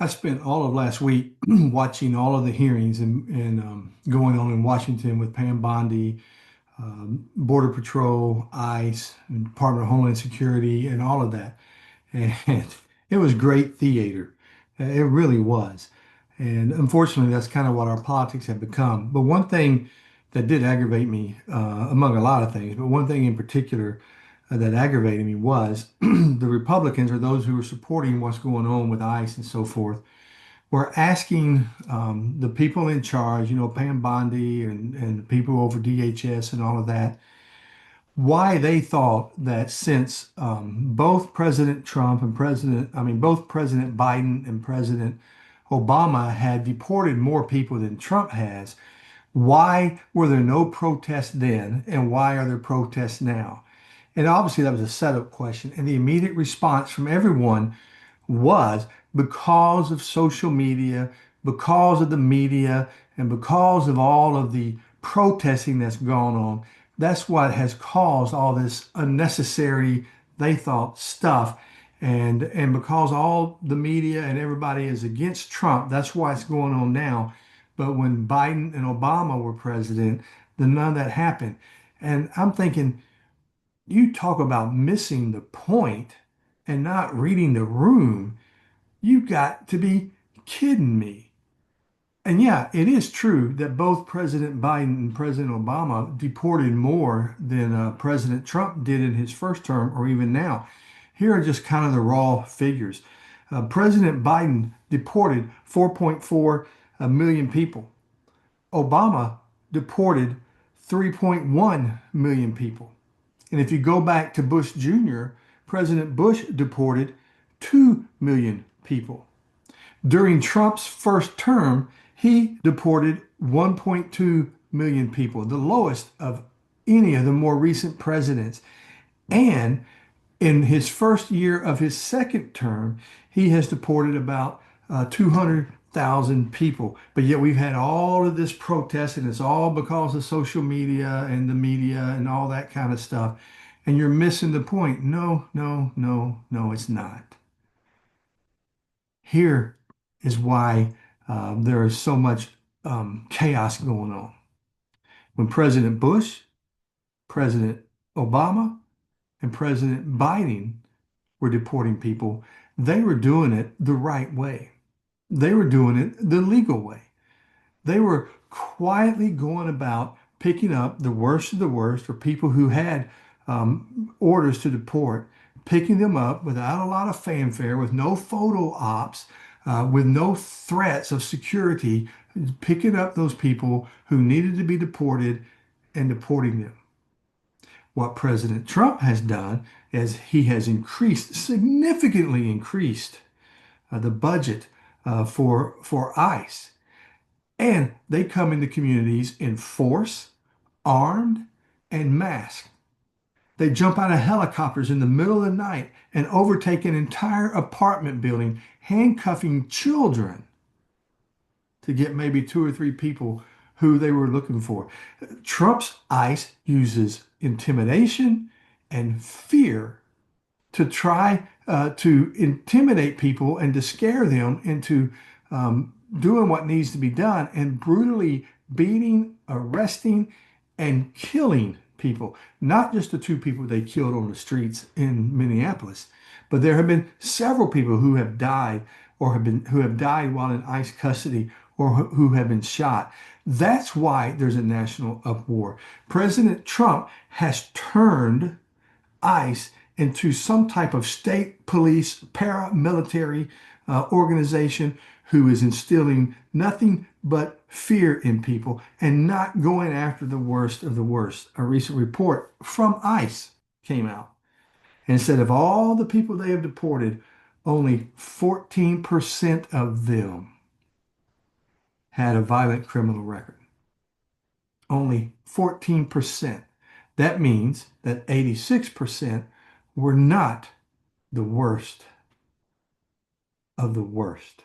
I spent all of last week watching all of the hearings and going on in Washington with Pam Bondi, Border Patrol, ICE, and Department of Homeland Security, and all of that. And it was great theater. It really was. And unfortunately, that's kind of what our politics have become. But one thing that did aggravate me, among a lot of things, but one thing in particular that aggravated me was the Republicans, or those who were supporting what's going on with ICE and so forth, were asking the people in charge, Pam Bondi and the people over DHS and all of that, why they thought that since both President Trump and both President Biden and President Obama had deported more people than Trump has, why were there no protests then and why are there protests now? And obviously that was a setup question. And the immediate response from everyone was because of social media, because of the media, and because of all of the protesting that's gone on. That's what has caused all this unnecessary, they thought, stuff. And because all the media and everybody is against Trump, that's why it's going on now. But when Biden and Obama were president, then none of that happened. And I'm thinking, you talk about missing the point and not reading the room. You got to be kidding me. And yeah, it is true that both President Biden and President Obama deported more than President Trump did in his first term or even now. Here are just kind of the raw figures. President Biden deported 4.4 million people. Obama deported 3.1 million people. And if you go back to Bush Jr., President Bush deported 2 million people. During Trump's first term, he deported 1.2 million people, the lowest of any of the more recent presidents. And in his first year of his second term, he has deported about 200,000 people. But yet we've had all of this protest, and it's all because of social media and the media and all that kind of stuff. And you're missing the point. No, no, no, no, it's not. Here is why there is so much chaos going on. When President Bush, President Obama, and President Biden were deporting people, they were doing it the right way. They were doing it the legal way. They were quietly going about picking up the worst of the worst, or people who had orders to deport, picking them up without a lot of fanfare, with no photo ops, with no threats of security, picking up those people who needed to be deported and deporting them. What President Trump has done is he has significantly increased the budget for ICE. And they come into communities in force, armed, and masked. They jump out of helicopters in the middle of the night and overtake an entire apartment building, handcuffing children to get maybe two or three people who they were looking for. Trump's ICE uses intimidation and fear to try to intimidate people and to scare them into doing what needs to be done, and brutally beating, arresting, and killing people. Not just the two people they killed on the streets in Minneapolis, but there have been several people who have died, or who have died while in ICE custody, or who have been shot. That's why there's a national uproar. President Trump has turned ICE into some type of state police, paramilitary organization who is instilling nothing but fear in people and not going after the worst of the worst. A recent report from ICE came out and said of all the people they have deported, only 14% of them had a violent criminal record. Only 14%. That means that 86% were not the worst of the worst.